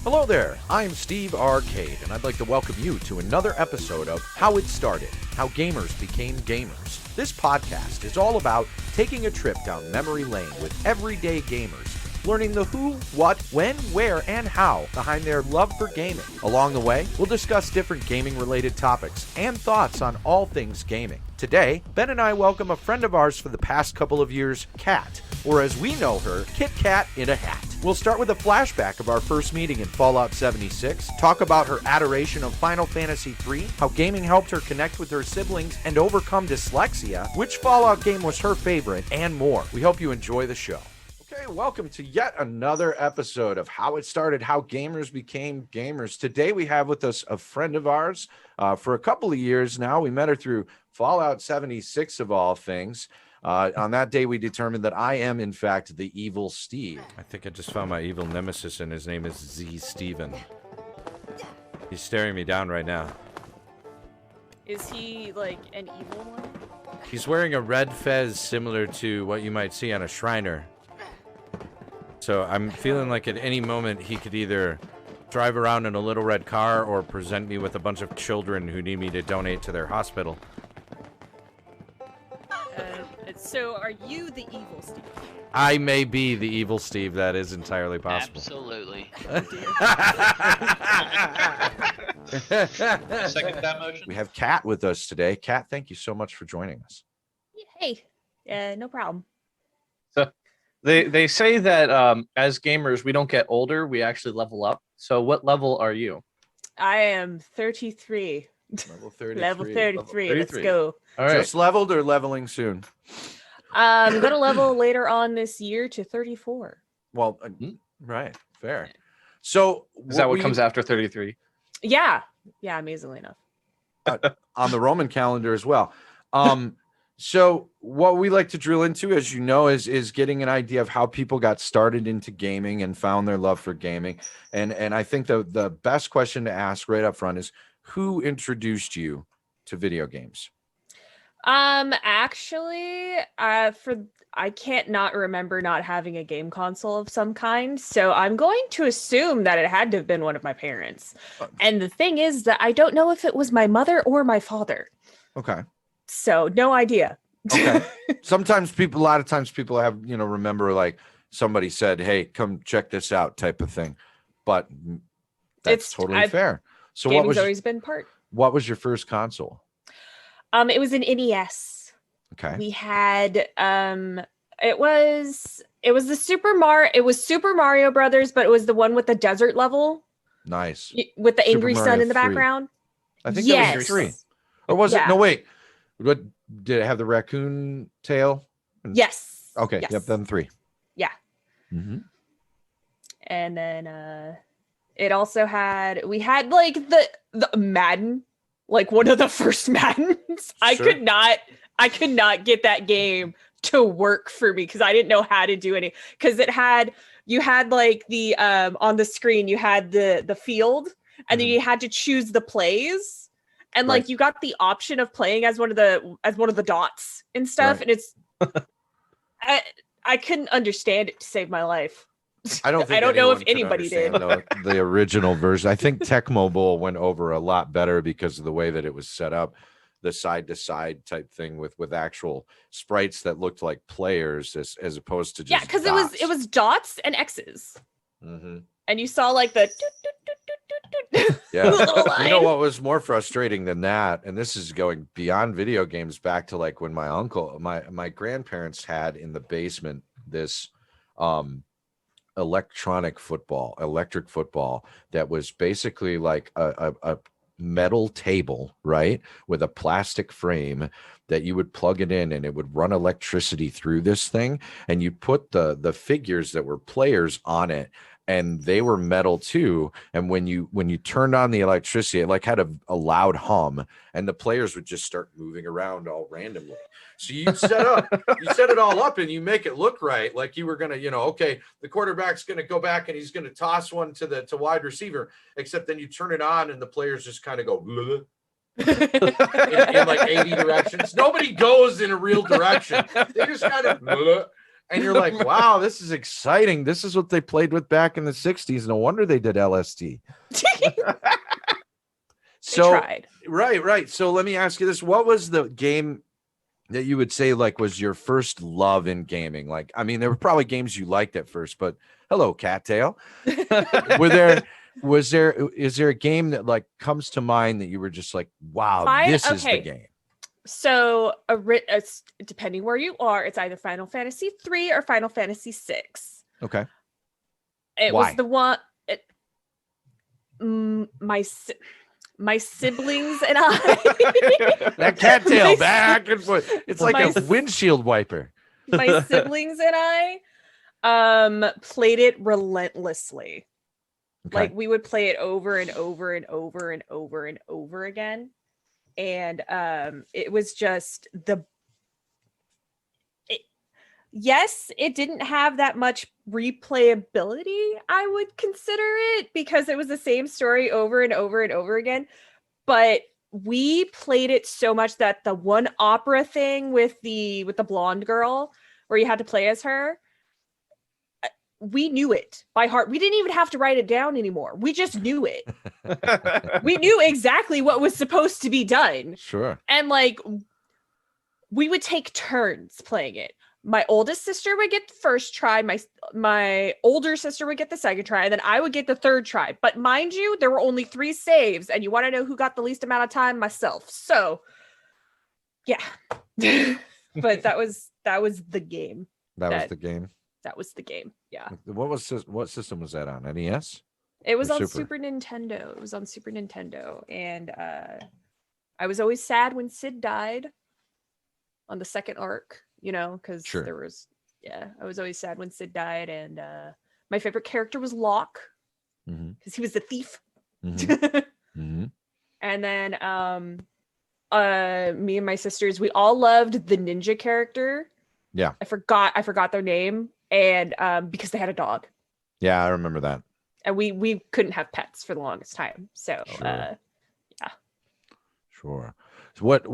Hello there, I'm Steve Arcade, and I'd like to welcome you to another episode of How It Started, How Gamers Became Gamers. This podcast is all about taking a trip down memory lane with everyday gamers, learning the who, what, when, where, and how behind their love for gaming. Along the way, we'll discuss different gaming-related topics and thoughts on all things gaming. Today, Ben and I welcome a friend of ours for the past couple of years, Kat, or as we know her, KitKatInAHat. We'll start with a flashback of our first meeting in Fallout 76, talk about her adoration of Final Fantasy III, how gaming helped her connect with her siblings and overcome dyslexia, which Fallout game was her favorite, and more. We hope you enjoy the show. Okay, welcome to yet another episode of How It Started, How Gamers Became Gamers. Today we have with us a friend of ours for a couple of years now. We met her through Fallout 76 of all things. On that day, we determined that I am, in fact, the evil Steve. I think I just found my evil nemesis, and his name is Z Steven. He's staring me down right now. Is he, like, an evil one? He's wearing a red fez similar to what you might see on a Shriner. So I'm feeling like at any moment he could either drive around in a little red car or present me with a bunch of children who need me to donate to their hospital. So are you the evil Steve? I may be the evil Steve. That is entirely possible. Absolutely. Second that motion. We have Kat with us today. Kat, thank you so much for joining us. Hey, no problem. So they say that as gamers, we don't get older, we actually level up. So what level are you? I am 33. Level 33. Level 33. Let's go. All right. Just leveled or leveling soon? I'm going to level later on this year to 34. Well, right. Fair. So Is that what comes after 33? Yeah. Yeah, amazingly enough. on the Roman calendar as well. So what we like to drill into, as you know, is getting an idea of how people got started into gaming and found their love for gaming. And I think the best question to ask right up front is, who introduced you to video games? Actually, I can't not remember not having a game console of some kind, so I'm going to assume that it had to have been one of my parents. And the thing is that I don't know if it was my mother or my father. Okay. So no idea. Okay. A lot of times people have, remember like somebody said, "Hey, come check this out," type of thing. But that's totally fair. So gaming's always been part. What was your first console? It was an NES. Okay. We had it was Super Mario Brothers, but it was the one with the desert level. Nice. With the Super angry sun Mario in the 3. background. I think that was 3. Or was it? No, wait. What did it have, the raccoon tail? Yes. Okay. Yes. Yep, then 3. Yeah. Mm-hmm. And then it also had like the Madden, like one of the first Maddens. Sure. I could not get that game to work for me because I didn't know how to do any, because you had like the on the screen you had the field, and then you had to choose the plays, and like you got the option of playing as one of the dots and stuff, and it's I couldn't understand it to save my life. I don't know if anybody did. The original version. I think Tecmo Bowl went over a lot better because of the way that it was set up, the side to side type thing with actual sprites that looked like players as opposed to just because it was dots and X's, and you saw like the yeah. little line. You know what was more frustrating than that, and this is going beyond video games, back to like when my grandparents had in the basement this electric football that was basically like a metal table, right, with a plastic frame that you would plug it in, and it would run electricity through this thing, and you put the figures that were players on it, and they were metal too. And when you turned on the electricity, it like had a loud hum, and the players would just start moving around all randomly. So you set it all up, and you make it look right, like you were gonna, okay, the quarterback's gonna go back and he's gonna toss one to wide receiver, except then you turn it on and the players just kind of go in like 80 directions. Nobody goes in a real direction. They just kind of And you're like, wow, this is exciting. This is what they played with back in the 60s. No wonder they did LSD. So tried. Right. So let me ask you this. What was the game that you would say like was your first love in gaming? Like, I mean, there were probably games you liked at first, but hello, Cattail. Is there a game that like comes to mind that you were just like, wow, this is the game? So depending where you are, it's either Final Fantasy 3 or Final Fantasy 6. Okay. It was the one my siblings and I that cattail back and forth. It's like a windshield wiper. My siblings and I played it relentlessly. Okay. Like we would play it over and over and over and over and over again. And it was just yes, it didn't have that much replayability, I would consider it, because it was the same story over and over and over again. But we played it so much that the one opera thing with the blonde girl where you had to play as her, we knew it by heart. We didn't even have to write it down anymore. We just knew it. We knew exactly what was supposed to be done. Sure. And like we would take turns playing it. My oldest sister would get the first try. My older sister would get the second try, and then I would get the third try. But mind you, there were only 3 saves, and you want to know who got the least amount of time? Myself. So, yeah. But that was the game. That was the game. That was the game. Yeah. What system was that on? NES? It was on Super Nintendo. It was on Super Nintendo, and I was always sad when Sid died on the second arc. You know, because there was, I was always sad when Sid died. And my favorite character was Locke, because he was the thief. And then me and my sisters, we all loved the ninja character. Yeah. I forgot their name. And because they had a dog. Yeah, I remember that. And we couldn't have pets for the longest time. So, yeah. Sure. So what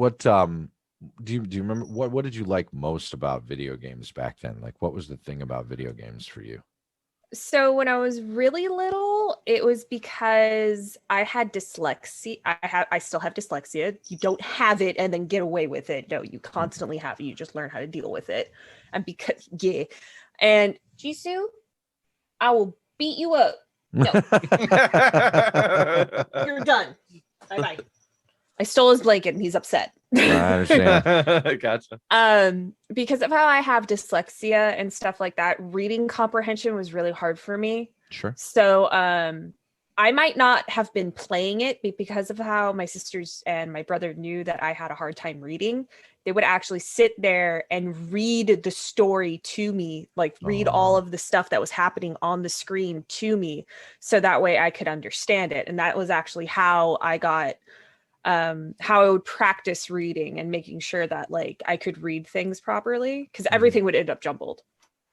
do you remember what did you like most about video games back then? Like what was the thing about video games for you? So when I was really little, it was because I had dyslexia. I still have dyslexia. You don't have it and then get away with it. No, you constantly have it. You just learn how to deal with it. And because and Jisoo, I will beat you up. No. You're done. Bye-bye. I stole his blanket and he's upset. I understand. Gotcha. Because of how I have dyslexia and stuff like that, reading comprehension was really hard for me. Sure. So I might not have been playing it, but because of how my sisters and my brother knew that I had a hard time reading, they would actually sit there and read the story to me, like read all of the stuff that was happening on the screen to me, so that way I could understand it. And that was actually how I got how I would practice reading and making sure that like I could read things properly, because everything would end up jumbled.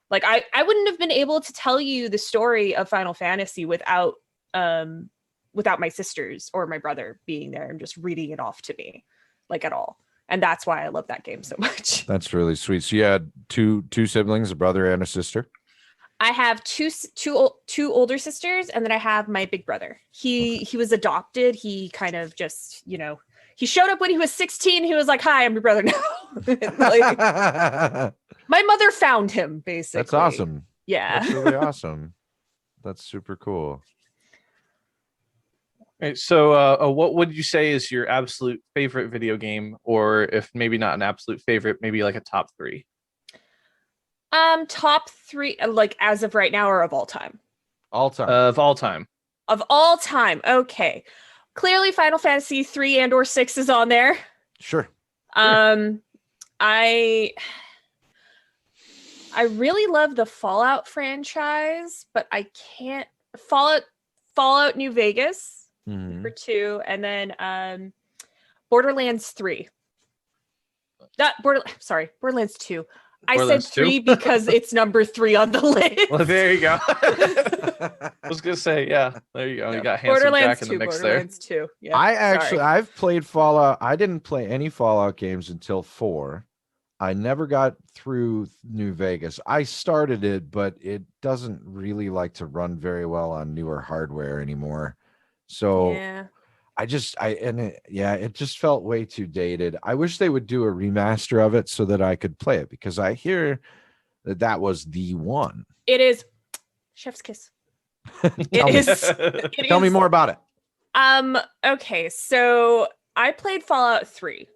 Like I wouldn't have been able to tell you the story of Final Fantasy without my sisters or my brother being there and just reading it off to me, like at all. And that's why I love that game so much. That's really sweet. So you had two siblings, a brother and a sister? I have two older sisters, and then I have my big brother. He was adopted. He kind of just, he showed up when he was 16. He was like, "Hi, I'm your brother now." Like, my mother found him, basically. That's awesome. Yeah. That's really awesome. That's super cool. All right, so what would you say is your absolute favorite video game, or if maybe not an absolute favorite, maybe like a top 3? Top 3, like as of right now or of all time? All time. Of all time. Of all time. Okay. Clearly Final Fantasy 3 and or 6 is on there. Sure. I really love the Fallout franchise, but I can't Fallout New Vegas for 2, and then Borderlands 3. Borderlands 2. I said 3 because it's number 3 on the list. Well, there you go. I was gonna say, yeah, there you go. You got Handsome Jack in the mix there. Borderlands 2. Yeah. I've played Fallout. I didn't play any Fallout games until 4. I never got through New Vegas. I started it, but it doesn't really like to run very well on newer hardware anymore. So Yeah. it just felt way too dated. I wish they would do a remaster of it so that I could play it, because I hear that was the one. It is chef's kiss. Tell me. Tell me more about it. Okay, so I played Fallout 3.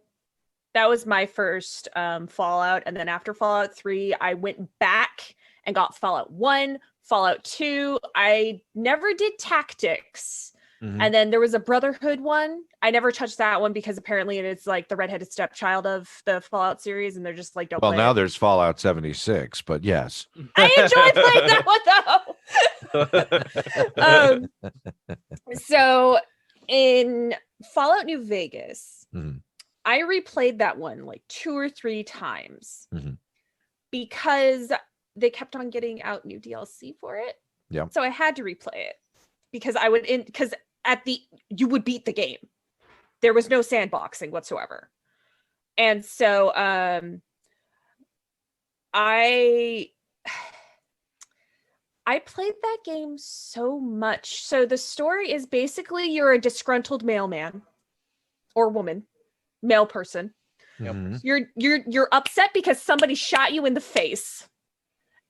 That was my first Fallout, and then after Fallout 3, I went back and got Fallout 1, Fallout 2. I never did Tactics. And then there was a Brotherhood one. I never touched that one because apparently it's like the redheaded stepchild of the Fallout series, and they're just like, don't Well, play now it. there's Fallout 76, but yes. I enjoy playing that one though. So in Fallout New Vegas, I replayed that one like 2 or 3 times because they kept on getting out new DLC for it. Yeah. So I had to replay it because you would beat the game. There was no sandboxing whatsoever. And so I played that game so much. So the story is basically you're a disgruntled mailman or woman, male person. You're upset because somebody shot you in the face.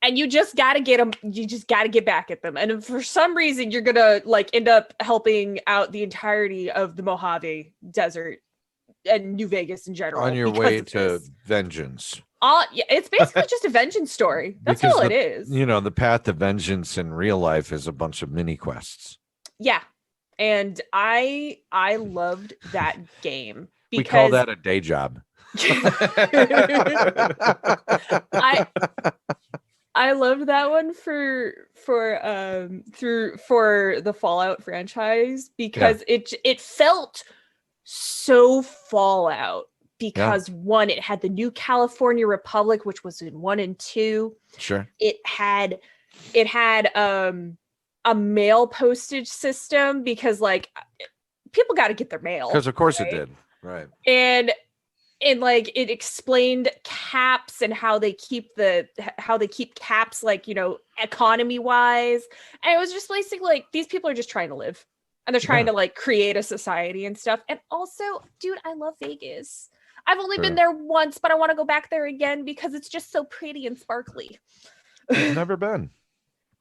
And you just got to get them. You just got to get back at them. And for some reason, you're going to like end up helping out the entirety of the Mojave Desert and New Vegas in general. On your way to vengeance. Yeah, it's basically just a vengeance story. That's all it is. You know, the path to vengeance in real life is a bunch of mini quests. Yeah. And I loved that game. Because we call that a day job. I loved that one for the Fallout franchise because it felt so Fallout because one, it had the New California Republic, which was in 1 and 2. Sure. It had a mail postage system because like people got to get their mail. Because of course it did. Right. And like it explained caps and how they keep caps like, you know, economy wise. And it was just basically like these people are just trying to live and they're trying to like create a society and stuff. And also, dude, I love Vegas. I've only been there once, but I want to go back there again because it's just so pretty and sparkly. I've never been.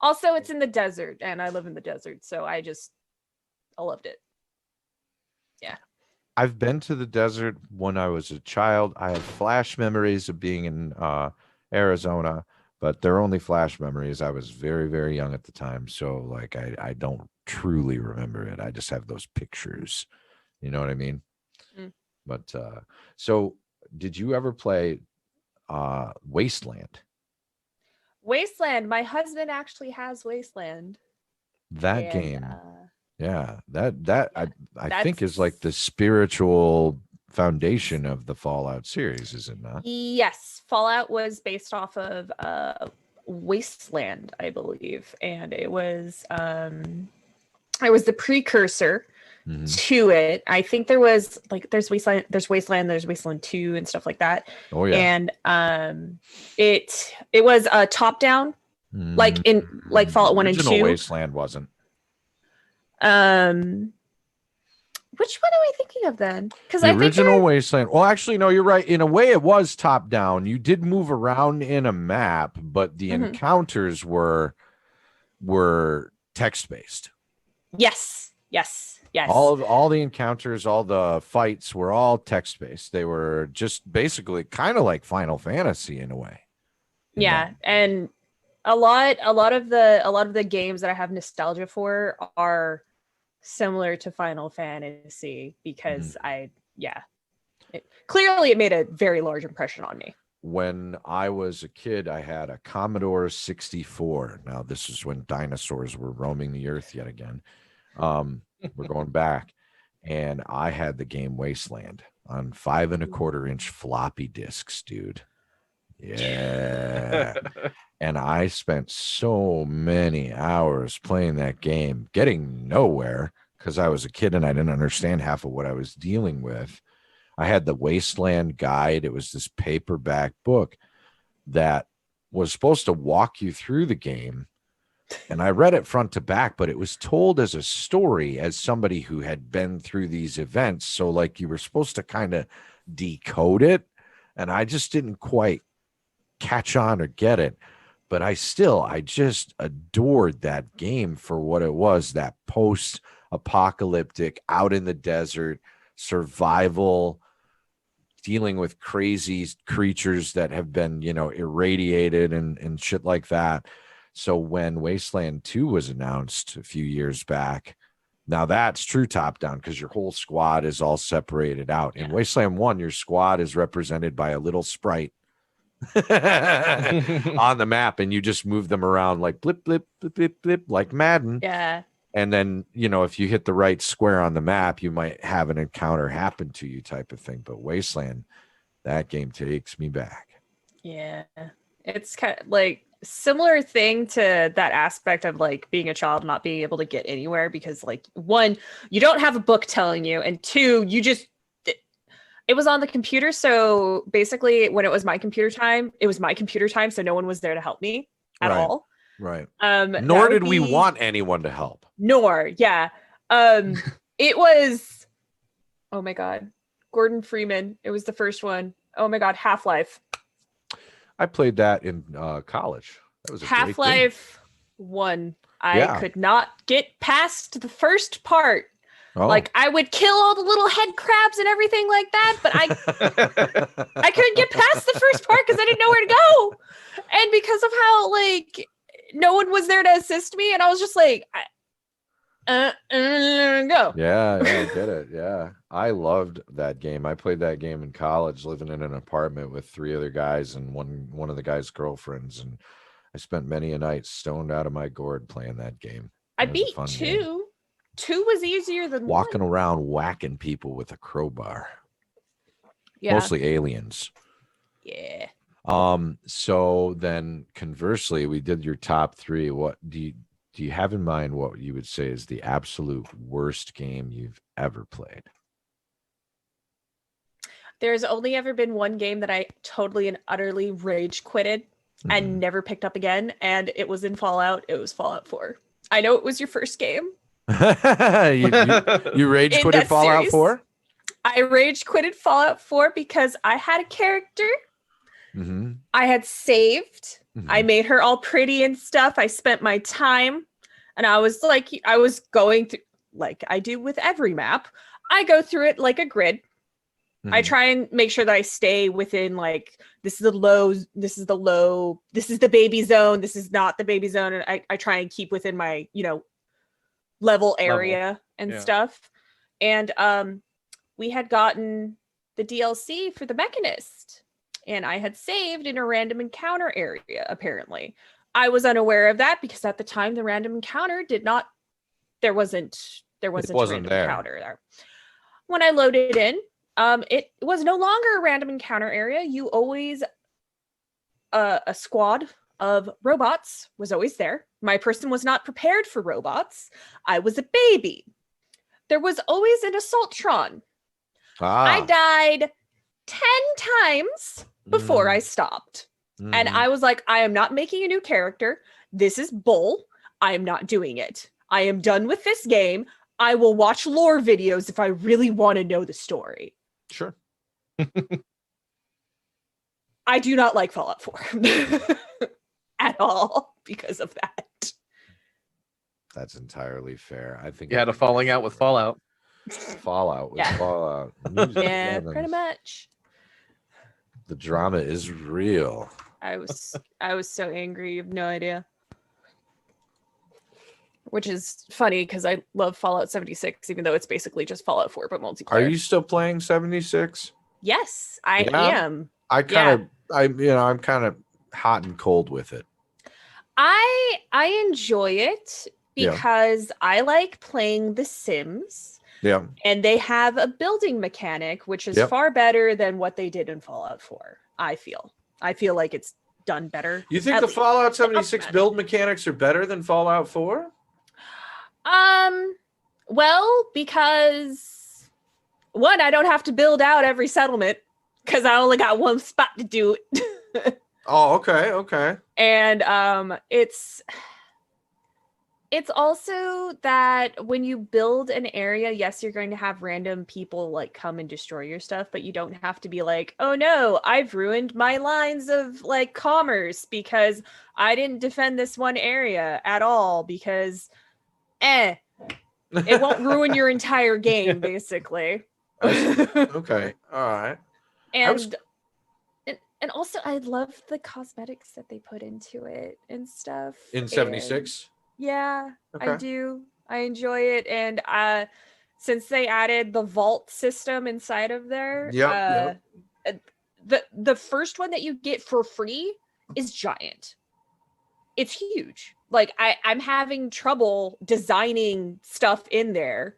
Also, it's in the desert and I live in the desert. So I loved it. Yeah. I've been to the desert when I was a child. I have flash memories of being in Arizona, but they're only flash memories. I was very, very young at the time. So like, I don't truly remember it. I just have those pictures. You know what I mean? But so did you ever play Wasteland? Wasteland. My husband actually has Wasteland. That game. Yeah, I think is like the spiritual foundation of the Fallout series, is it not? Yes, Fallout was based off of Wasteland, I believe, and it was the precursor to it. I think there was like there's Wasteland, there's Wasteland 2 and stuff like that. Oh yeah. And it was a top down, like in like Fallout 1 and 2. Wasteland wasn't. Which one am I thinking of then? Because the original Wasteland. Well, actually, no, you're right. In a way, it was top down. You did move around in a map, but the encounters were text based. Yes. All the encounters, all the fights were all text based. They were just basically kind of like Final Fantasy in a way. Yeah, and a lot of the games that I have nostalgia for are similar to Final Fantasy because clearly it made a very large impression on me. When I was a kid, I had a Commodore 64. Now this is when dinosaurs were roaming the earth yet again. We're going back, and I had the game Wasteland on 5 1/4 inch floppy disks, dude. Yeah. And I spent so many hours playing that game, getting nowhere because I was a kid and I didn't understand half of what I was dealing with. I had the Wasteland Guide. It was this paperback book that was supposed to walk you through the game. And I read it front to back, but it was told as a story as somebody who had been through these events. So like you were supposed to kind of decode it. And I just didn't quite catch on or get it. But I just adored that game for what it was, that post-apocalyptic, out in the desert, survival, dealing with crazy creatures that have been, irradiated and shit like that. So when Wasteland 2 was announced a few years back, now that's true top-down because your whole squad is all separated out. In Wasteland 1, your squad is represented by a little sprite on the map, and you just move them around like blip, blip, blip, blip, blip, like Madden. Yeah. And then, if you hit the right square on the map, you might have an encounter happen to you type of thing. But Wasteland, that game takes me back. Yeah. It's kind of like similar thing to that aspect of like being a child, not being able to get anywhere because like one, you don't have a book telling you, and two, it was on the computer. So basically when it was my computer time, it was my computer time. So no one was there to help me at all. Right. Nor did we want anyone to help. Yeah. It was, oh my God, Gordon Freeman. It was the first one. Oh my God, Half-Life. I played that in college. That was a Half-Life 1. I could not get past the first part. Oh. Like I would kill all the little head crabs and everything like that, but I couldn't get past the first part because I didn't know where to go. And because of how like no one was there to assist me, and I was just like, go. Yeah, I get it. Yeah. I loved that game. I played that game in college, living in an apartment with 3 other guys and one of the guys' girlfriends. And I spent many a night stoned out of my gourd playing that game. I beat 2. Game. 2 was easier than walking 1. around whacking people with a crowbar. Yeah. Mostly aliens. Yeah. So then conversely, we did your top 3. What do you have in mind what you would say is the absolute worst game you've ever played? There's only ever been one game that I totally and utterly rage quitted and never picked up again, and it was in Fallout. It was Fallout 4. I know it was your first game. you rage quitted Fallout 4? I rage quitted Fallout 4 because I had a character. I had saved. I made her all pretty and stuff. I spent my time, and I was going through, like I do with every map. I go through it like a grid. I try and make sure that I stay within like, this is the low, this is the baby zone, this is not the baby zone. And I try and keep within my, level area and stuff. And we had gotten the DLC for the Mechanist, and I had saved in a random encounter area, apparently. I was unaware of that because at the time the random encounter there wasn't a random encounter there. When I loaded in, it was no longer a random encounter area. You always, a squad of robots was always there. My person was not prepared for robots. I was a baby. There was always an Assaultron. I died 10 times before I stopped. And I was like, I am not making a new character. This is bull. I am not doing it. I am done with this game. I will watch lore videos if I really want to know the story. Sure. I do not like Fallout 4 at all because of that. That's entirely fair. I think you had a falling out with Fallout. Fallout. Yeah, pretty much. The drama is real. I was so angry. You have no idea. Which is funny because I love Fallout 76, even though it's basically just Fallout 4 but multiplayer. Are you still playing 76? Yes, I am. I'm kind of hot and cold with it. I enjoy it because I like playing The Sims. Yeah. And they have a building mechanic, which is far better than what they did in Fallout 4, I feel. I feel like it's done better. You think the Fallout 76 build mechanics are better than Fallout 4? Well, because One, I don't have to build out every settlement because I only got one spot to do it. Oh, okay. And it's also that when you build an area, yes, you're going to have random people like come and destroy your stuff, but you don't have to be like, oh no, I've ruined my lines of like commerce because I didn't defend this one area at all because it won't ruin your entire game, basically. Okay, all right. And also I love the cosmetics that they put into it and stuff. In 76? Yeah, Okay. I do. I enjoy it. And since they added the vault system inside of there, Yep. the first one that you get for free is giant. It's huge. Like I'm having trouble designing stuff in there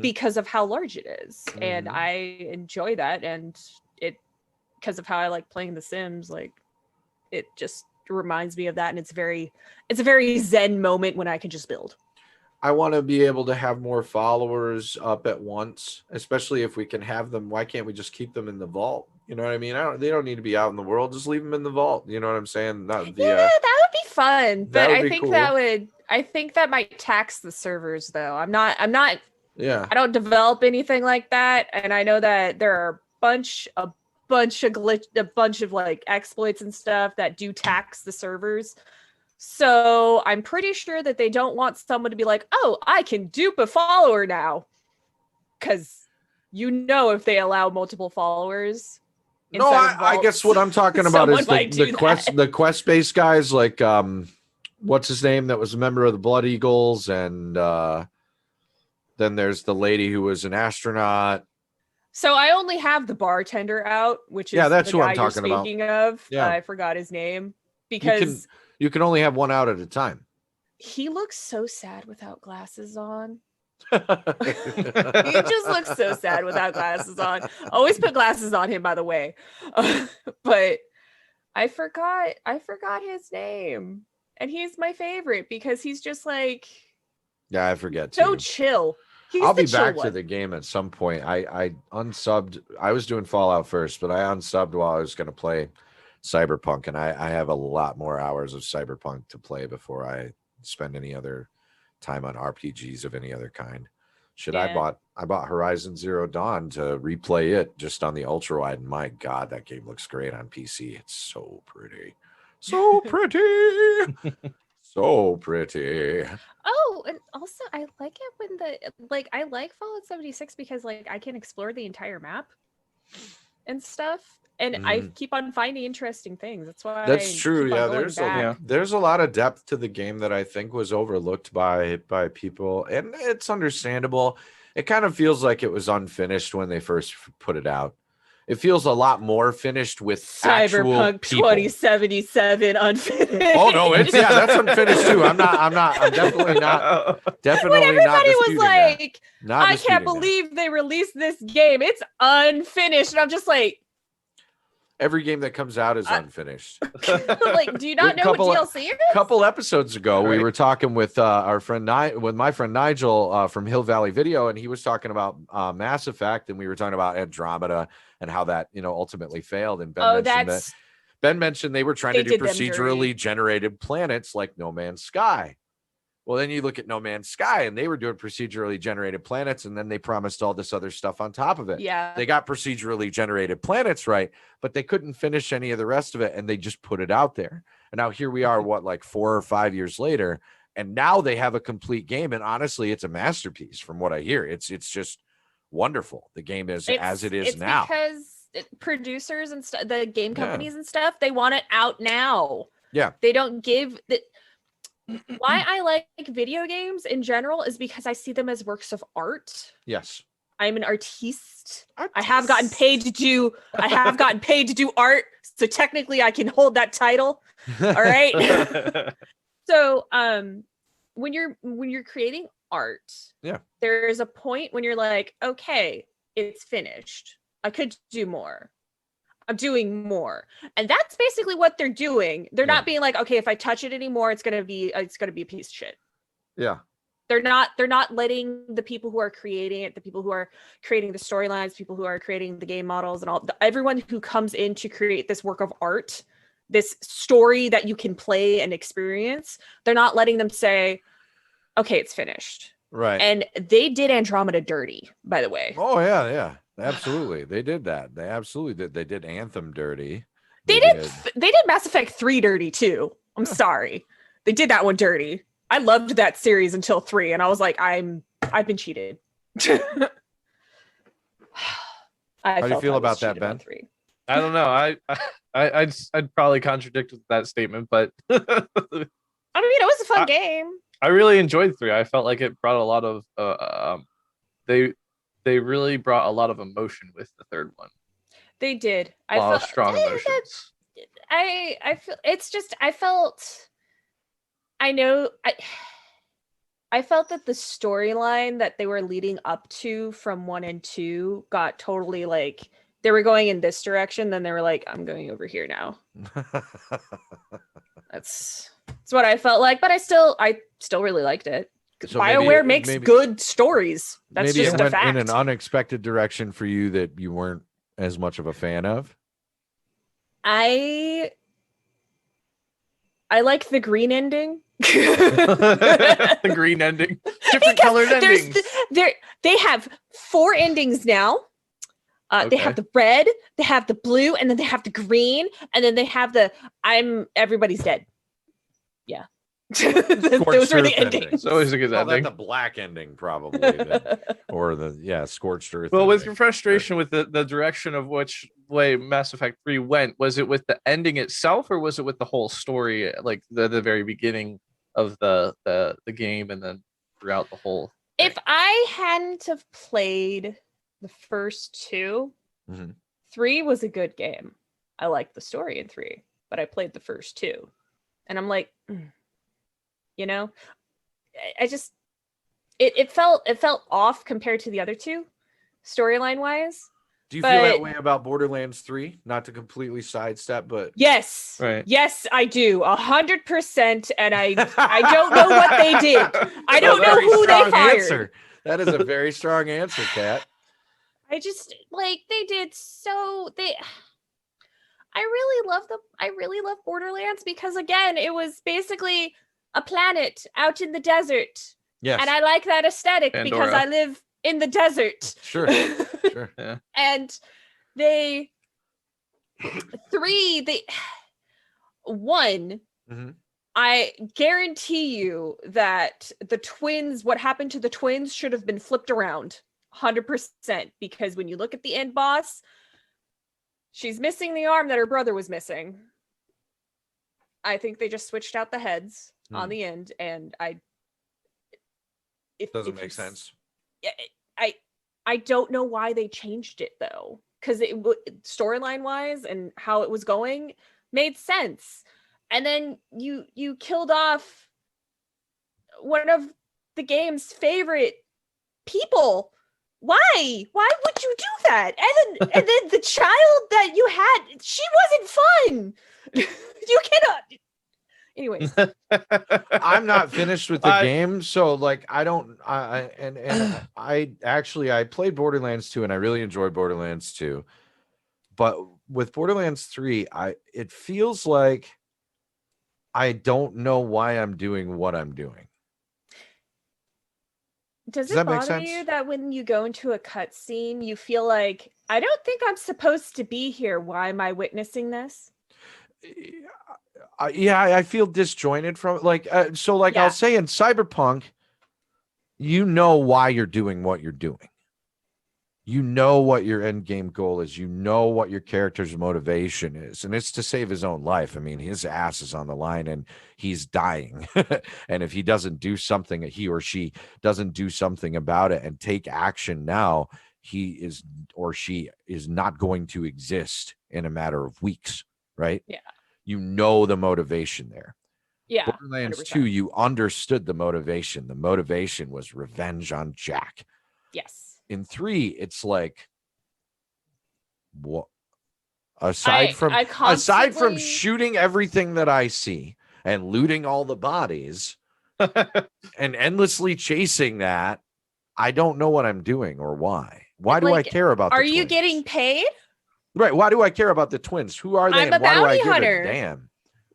because of how large it is. And I enjoy that. And it, because of how I like playing The Sims, like it just reminds me of that. And it's a very zen moment when I can just build. I want to be able to have more followers up at once, especially if we can have them. Why can't we just keep them in the vault? You know what I mean? They don't need to be out in the world. Just leave them in the vault. You know what I'm saying? Yeah, that would be fun. But I think cool. I think that might tax the servers though. I'm not Yeah. I don't develop anything like that. And I know that there are a bunch of like exploits and stuff that do tax the servers. So I'm pretty sure that they don't want someone to be like, oh, I can dupe a follower now. Because if they allow multiple followers. No, I guess what I'm talking about is the quest-based guys, like what's his name that was a member of the Blood Eagles, and then there's the lady who was an astronaut. So I only have the bartender out, which is that's the who guy I'm talking you're speaking of. Yeah. I forgot his name because you can only have one out at a time. He looks so sad without glasses on. He just looks so sad without glasses on. Always put glasses on him, by the way. But I forgot his name. And he's my favorite because he's just like, yeah, I forget so too. chill. I'll be back to the game at some point. I unsubbed. I was doing Fallout first, but I unsubbed while I was going to play Cyberpunk, and I have a lot more hours of Cyberpunk to play before I spend any other time on RPGs of any other kind. I bought Horizon Zero Dawn to replay it just on the ultra wide, and my God, that game looks great on PC. It's so pretty. So pretty. So pretty. Oh, and also I like it when I like Fallout 76 because like I can explore the entire map and stuff. And I keep on finding interesting things. That's true. Yeah, there's a lot of depth to the game that I think was overlooked by people, and it's understandable. It kind of feels like it was unfinished when they first put it out. It feels a lot more finished with Cyberpunk 2077 unfinished. Oh no, that's unfinished too. I'm definitely not. Definitely when everybody not was like, I can't believe they released this game. It's unfinished. And I'm just like, every game that comes out is unfinished. Like, do you not know what DLC is? A couple episodes ago, we were talking with my friend Nigel from Hill Valley Video, and he was talking about Mass Effect, and we were talking about Andromeda and how that ultimately failed. And Ben mentioned they were trying to do procedurally generated planets like No Man's Sky. Well, then you look at No Man's Sky, and they were doing procedurally generated planets, and then they promised all this other stuff on top of it. Yeah. They got procedurally generated planets right, but they couldn't finish any of the rest of it, and they just put it out there. And now here we are, like 4 or 5 years later, and now they have a complete game, and honestly, it's a masterpiece from what I hear. It's just wonderful. The game is as it is now. Because producers and the game companies and stuff, they want it out now. Yeah. They don't give the... Why I like video games in general is because I see them as works of art. Yes. I'm an artiste. I have gotten paid to do art, so technically I can hold that title. All right. So when you're creating art, there's a point when you're like, okay, it's finished. I could do more. I'm doing more. And that's basically what they're doing. They're not being like, okay, if I touch it anymore, it's gonna be a piece of shit. Yeah. They're not letting the people who are creating it, the people who are creating the storylines, people who are creating the game models and all, everyone who comes in to create this work of art, this story that you can play and experience, they're not letting them say, okay, it's finished. Right. And they did Andromeda dirty, by the way. Oh yeah, absolutely. They did that. They absolutely did. They did Anthem dirty. They did Mass Effect 3 dirty too. I'm sorry. They did that one dirty. I loved that series until 3, and I was like, I've been cheated. How do you feel about that, Ben? I don't know. I'd probably contradict with that statement, but I mean, it was a fun game. I really enjoyed 3. I felt like it brought a lot of they really brought a lot of emotion with the third one. They did. A lot of strong emotions. I feel it's just I felt that the storyline that they were leading up to from 1 and 2 got totally like they were going in this direction, then they were like, I'm going over here now. That's what I felt like, but I still really liked it. So BioWare makes good stories. That's just a fact. In an unexpected direction for you that you weren't as much of a fan of. I like the green ending. The green ending. Different colored endings. They have 4 endings now. They have the red, they have the blue, and then they have the green, and then they have the everybody's dead. Yeah. Those are the endings. It's always a good ending. The black ending, probably. Or the scorched earth. Well, with your frustration with the direction of which way Mass Effect 3 went, was it with the ending itself, or was it with the whole story, like the very beginning of the game and then throughout the whole thing? If I hadn't have played the first 2, 3 was a good game. I liked the story in 3, but I played the first 2. And I'm like, you know, I just it felt off compared to the other 2 storyline wise. Do you feel that way about Borderlands 3? Not to completely sidestep, but yes, right. Yes, I do 100%. And I don't know what they did. I don't know who they fired. Answer. That is a very strong answer, Kat. I just like they did so they. I really love Borderlands because again, it was basically a planet out in the desert. Yes. And I like that aesthetic because I live in the desert. Sure. Yeah. And they 1, I guarantee you that what happened to the twins should have been flipped around 100%, because when you look at the end boss, she's missing the arm that her brother was missing. I think they just switched out the heads on the end, and it doesn't make sense. I don't know why they changed it though, because it storyline wise and how it was going made sense, and then you killed off one of the game's favorite people. Why would you do that? And then the child that you had, she wasn't fun. You cannot. Anyways, I'm not finished with the game, so like I played Borderlands 2 and I really enjoyed Borderlands 2. But with Borderlands 3, it feels like I don't know why I'm doing what I'm doing. Does it bother you that when you go into a cutscene, you feel like, I don't think I'm supposed to be here. Why am I witnessing this? Yeah, I feel disjointed from it. I'll say in Cyberpunk, you know why you're doing what you're doing. You know what your end game goal is. You know what your character's motivation is. And it's to save his own life. I mean, his ass is on the line and he's dying. And if he doesn't do something, he or she doesn't do something about it and take action now, he is or she is not going to exist in a matter of weeks, right? Yeah. You know the motivation there. Yeah. Borderlands 2, you understood the motivation. The motivation was revenge on Jack. Yes. In 3, it's like, what? Aside from shooting everything that I see and looting all the bodies, and endlessly chasing that, I don't know what I'm doing or why. Why do I care about the Are twins? you getting paid? Right. Why do I care about the twins? Who are they? I'm and a why do I bounty give hunter. a damn?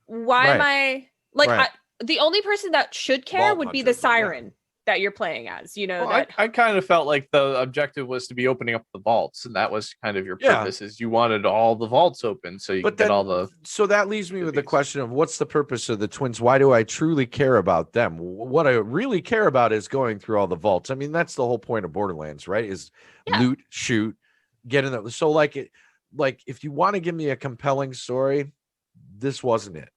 Why am I like Right. the only person that should care Vault would be hunter, the siren that you're playing as, you know. Well, I kind of felt like the objective was to be opening up the vaults, and that was kind of your purpose. Is you wanted all the vaults open so you could get all the. So that leaves me with the question of what's the purpose of the twins? Why do I truly care about them? What I really care about is going through all the vaults. I mean, that's the whole point of Borderlands, right? Is loot, shoot, get in there. So like if you want to give me a compelling story, this wasn't it.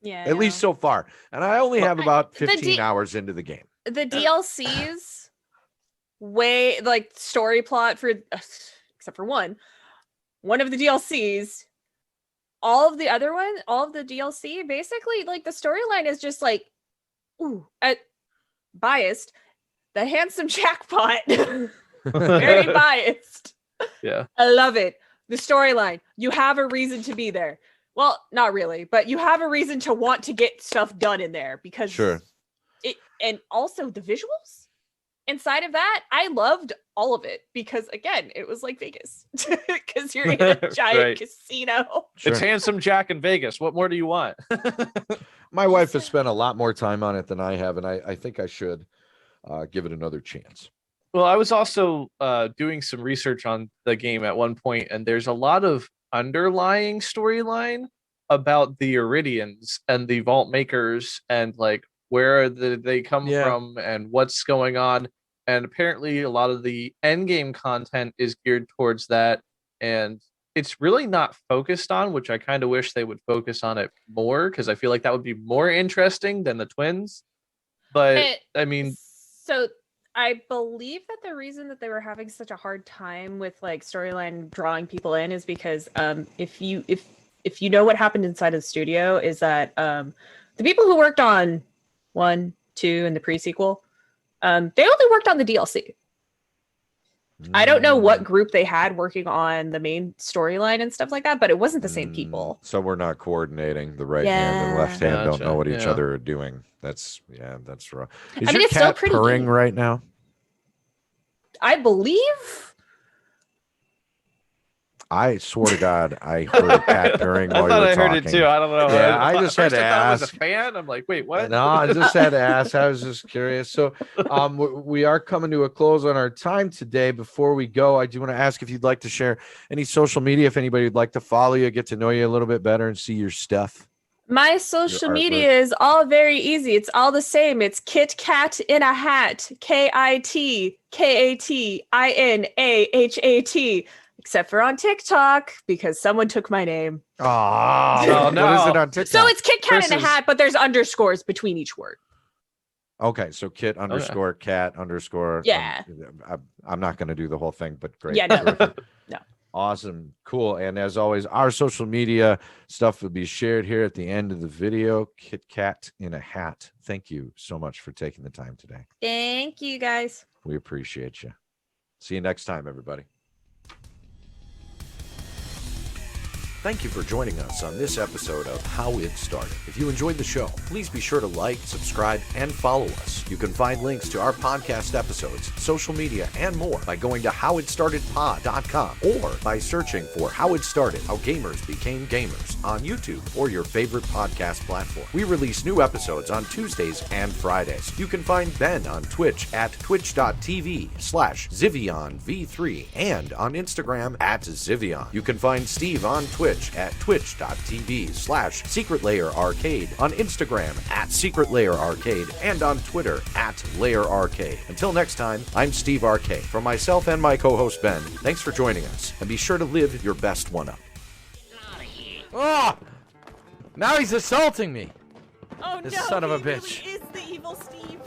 Yeah. At least so far. And I only have about 15 hours into the game. The DLCs way like story plot for except for one of the DLCs, all of the DLC basically like the storyline is just like biased, the handsome jackpot. Very biased. Yeah, I love it. The storyline, you have a reason to be there. Well, not really, but you have a reason to want to get stuff done in there because it, and also the visuals inside of that, I loved all of it because again, it was like Vegas because you're in a giant casino. It's handsome Jack in Vegas. What more do you want? My wife has spent a lot more time on it than I have, and I think I should give it another chance. Well, I was also doing some research on the game at one point, and there's a lot of underlying storyline about the Iridians and the vault makers and like where they come from and what's going on. And apparently a lot of the end game content is geared towards that, and it's really not focused on, which I kind of wish they would focus on it more because I feel like that would be more interesting than the twins. But I mean, so I believe that the reason that they were having such a hard time with like storyline drawing people in is because if you know what happened inside of the studio is that the people who worked on 1, 2 and the pre-sequel, they only worked on the DLC. I don't know what group they had working on the main storyline and stuff like that, but it wasn't the same people. So we're not coordinating. The right hand and left hand don't know what each other are doing. That's wrong. Is your it's cat still pretty purring right now? I believe. I swear to God, I heard a cat purring while you were talking. I thought I heard it too. I don't know. Yeah, I just had to I was ask. a fan. I'm like, wait, what? No, I just had to ask. I was just curious. So, we are coming to a close on our time today. Before we go, I do want to ask if you'd like to share any social media. If anybody would like to follow you, get to know you a little bit better, and see your stuff. My social media is all very easy. It's all the same. It's KitKatInAHat. KitKatInAHat. Except for on TikTok, because someone took my name. Oh, no. What is it on TikTok? So it's KitKatInAHat, but there's underscores between each word. Okay, so Kit _ cat _ Yeah. I'm not going to do the whole thing, but great. Yeah, no. No. Awesome. Cool. And as always, our social media stuff will be shared here at the end of the video. KitKatInAHat. Thank you so much for taking the time today. Thank you, guys. We appreciate you. See you next time, everybody. Thank you for joining us on this episode of How It Started. If you enjoyed the show, please be sure to like, subscribe, and follow us. You can find links to our podcast episodes, social media, and more by going to howitstartedpod.com or by searching for How It Started, How Gamers Became Gamers on YouTube or your favorite podcast platform. We release new episodes on Tuesdays and Fridays. You can find Ben on Twitch at twitch.tv/ZivionV3 and on Instagram at Zivion. You can find Steve on Twitch at twitch.tv/SecretLayerArcade, on Instagram at SecretLayerArcade, and on Twitter at LayerArcade. Until next time, I'm Steve Arcade. For myself and my co-host Ben, thanks for joining us, and be sure to live your best one up. Oh! Now he's assaulting me! Oh this no, son of a he bitch. really is the evil Steve.